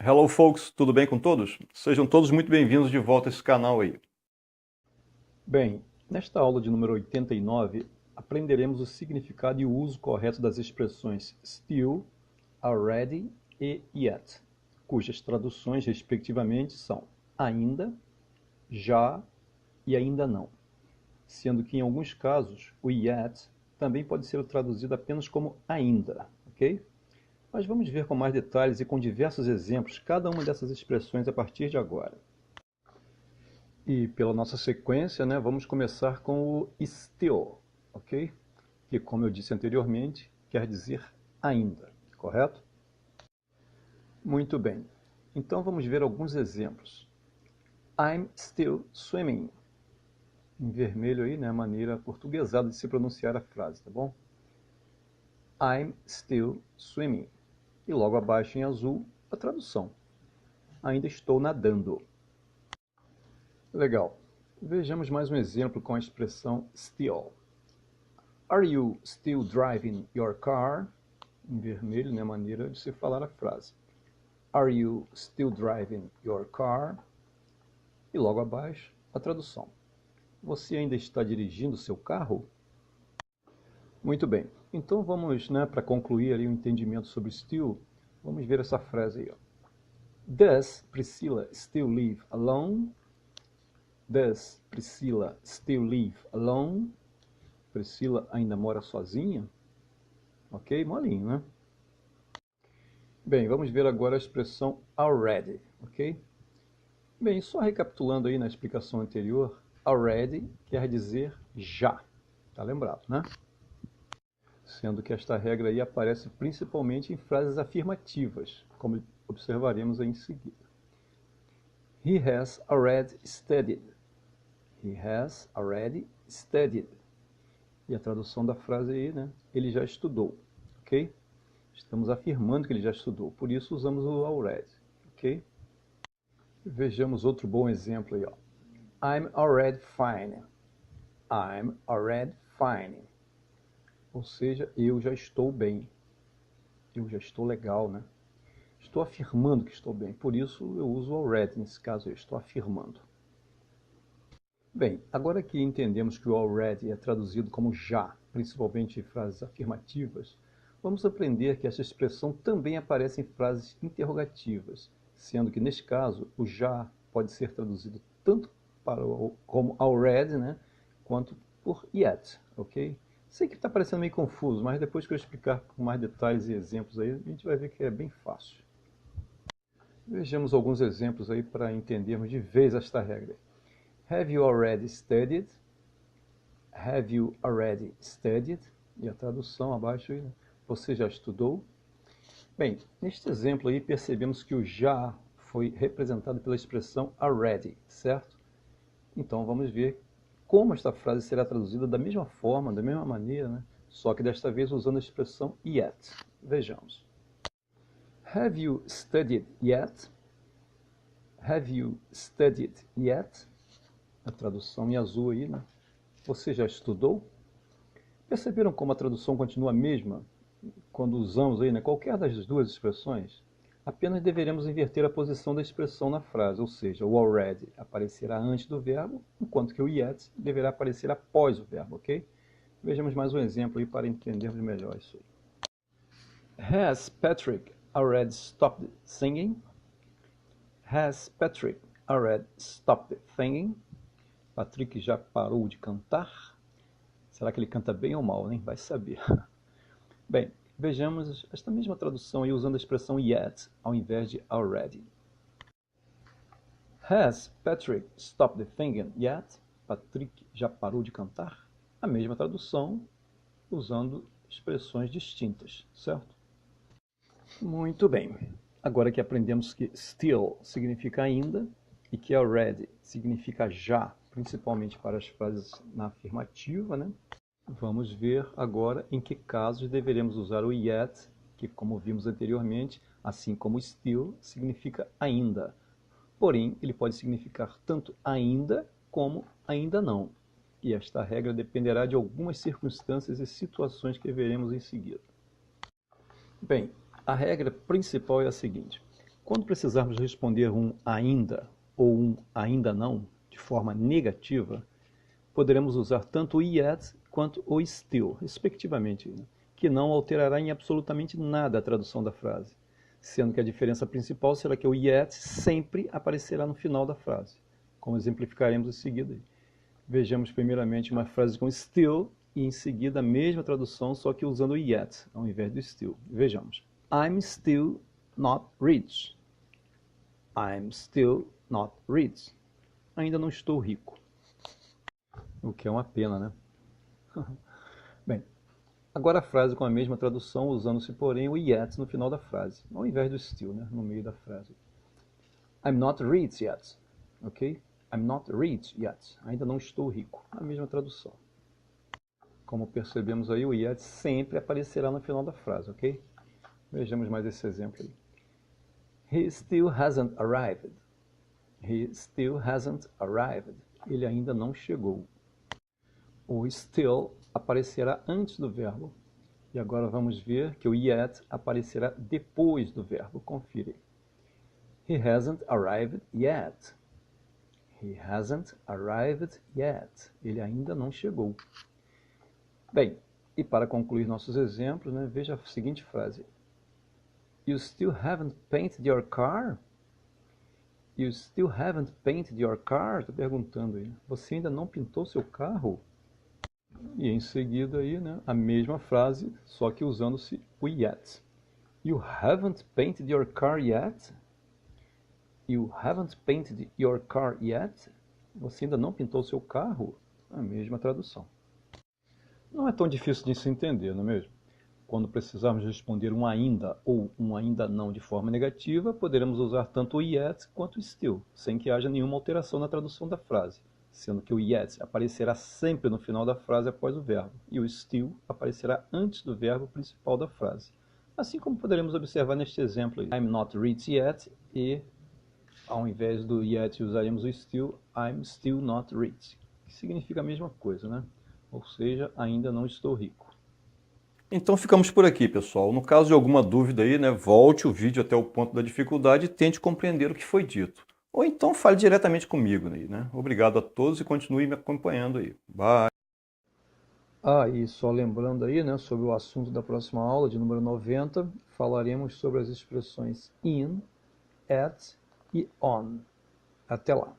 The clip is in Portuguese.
Hello folks, tudo bem com todos? Sejam todos muito bem-vindos de volta a esse canal aí. Bem, nesta aula de número 89, aprenderemos o significado e o uso correto das expressões still, already e yet, cujas traduções, respectivamente, são ainda, já e ainda não, sendo que em alguns casos o yet também pode ser traduzido apenas como ainda, ok? Mas vamos ver com mais detalhes e com diversos exemplos cada uma dessas expressões a partir de agora. E pela nossa sequência, né, vamos começar com o still, ok? Que, como eu disse anteriormente, quer dizer ainda, correto? Muito bem. Então vamos ver alguns exemplos. I'm still swimming. Em vermelho aí, né, a maneira portuguesada de se pronunciar a frase, tá bom? I'm still swimming. E logo abaixo em azul, a tradução. Ainda estou nadando. Legal. Vejamos mais um exemplo com a expressão still. Are you still driving your car? Em vermelho, né, a maneira de se falar a frase. Are you still driving your car? E logo abaixo, a tradução. Você ainda está dirigindo seu carro? Muito bem. Então vamos, né, para concluir ali o entendimento sobre still, vamos ver essa frase aí, ó. Does Priscilla still live alone? Does Priscilla still live alone? Priscila ainda mora sozinha? Ok, molinho, né? Bem, vamos ver agora a expressão already, ok? Bem, só recapitulando aí na explicação anterior, already quer dizer já, tá lembrado, né? Sendo que esta regra aí aparece principalmente em frases afirmativas, como observaremos aí em seguida. He has already studied. He has already studied. E a tradução da frase aí, né? Ele já estudou, ok? Estamos afirmando que ele já estudou, por isso usamos o already, ok? Vejamos outro bom exemplo aí, ó. I'm already fine. I'm already fine. Ou seja, eu já estou bem. Eu já estou legal, né? Estou afirmando que estou bem, por isso eu uso already, nesse caso eu estou afirmando. Bem, agora que entendemos que o already é traduzido como já, principalmente em frases afirmativas, vamos aprender que essa expressão também aparece em frases interrogativas, sendo que neste caso o já pode ser traduzido tanto como already, né, quanto por yet, ok? Sei que está parecendo meio confuso, mas depois que eu explicar com mais detalhes e exemplos aí, a gente vai ver que é bem fácil. Vejamos alguns exemplos aí para entendermos de vez esta regra. Have you already studied? Have you already studied? E a tradução abaixo aí, né? Você já estudou? Bem, neste exemplo aí percebemos que o já foi representado pela expressão already, certo? Então vamos ver como esta frase será traduzida da mesma forma, da mesma maneira, né? Só que desta vez usando a expressão yet. Vejamos. Have you studied yet? Have you studied yet? A tradução em azul aí, né? Você já estudou? Perceberam como a tradução continua a mesma quando usamos aí, né, qualquer das duas expressões? Apenas deveremos inverter a posição da expressão na frase, ou seja, o already aparecerá antes do verbo, enquanto que o yet deverá aparecer após o verbo, ok? Vejamos mais um exemplo aí para entendermos melhor isso aí. Has Patrick already stopped singing? Has Patrick already stopped singing? Patrick já parou de cantar? Será que ele canta bem ou mal, né? Vai saber. Bem, vejamos esta mesma tradução aí usando a expressão yet ao invés de already. Has Patrick stopped singing yet? Patrick já parou de cantar? A mesma tradução usando expressões distintas, certo? Muito bem. Agora que aprendemos que still significa ainda e que already significa já, principalmente para as frases na afirmativa, né? Vamos ver agora em que casos deveremos usar o yet, que, como vimos anteriormente, assim como still, significa ainda. Porém, ele pode significar tanto ainda como ainda não. E esta regra dependerá de algumas circunstâncias e situações que veremos em seguida. Bem, a regra principal é a seguinte. Quando precisarmos responder um ainda ou um ainda não de forma negativa, poderemos usar tanto o yet quanto o still, respectivamente, que não alterará em absolutamente nada a tradução da frase, sendo que a diferença principal será que o yet sempre aparecerá no final da frase, como exemplificaremos em seguida. Vejamos primeiramente uma frase com still e em seguida a mesma tradução, só que usando o yet ao invés do still. Vejamos. I'm still not rich. I'm still not rich. Ainda não estou rico. O que é uma pena, né? Bem, agora a frase com a mesma tradução, usando-se, porém, o yet no final da frase, ao invés do still, né? No meio da frase. I'm not rich yet. Ok? I'm not rich yet. Ainda não estou rico. A mesma tradução. Como percebemos aí, o yet sempre aparecerá no final da frase, ok? Vejamos mais esse exemplo aí. He still hasn't arrived. He still hasn't arrived. Ele ainda não chegou. O still aparecerá antes do verbo. E agora vamos ver que o yet aparecerá depois do verbo. Confira. He hasn't arrived yet. He hasn't arrived yet. Ele ainda não chegou. Bem, e para concluir nossos exemplos, né, veja a seguinte frase. You still haven't painted your car? You still haven't painted your car? Estou perguntando aí. Você ainda não pintou seu carro? E em seguida aí, né, a mesma frase, só que usando-se o yet. You haven't painted your car yet? You haven't painted your car yet? Você ainda não pintou seu carro? A mesma tradução. Não é tão difícil de se entender, não é mesmo? Quando precisarmos responder um ainda ou um ainda não de forma negativa, poderemos usar tanto o yet quanto o still, sem que haja nenhuma alteração na tradução da frase, sendo que o yet aparecerá sempre no final da frase após o verbo, e o still aparecerá antes do verbo principal da frase. Assim como poderemos observar neste exemplo, I'm not rich yet, e ao invés do yet usaremos o still, I'm still not rich, que significa a mesma coisa, né? Ou seja, ainda não estou rico. Então ficamos por aqui, pessoal. No caso de alguma dúvida aí, né, volte o vídeo até o ponto da dificuldade e tente compreender o que foi dito. Ou então fale diretamente comigo aí, né? Obrigado a todos e continue me acompanhando aí. Bye! E só lembrando aí, né, sobre o assunto da próxima aula, de número 90, falaremos sobre as expressões in, at e on. Até lá!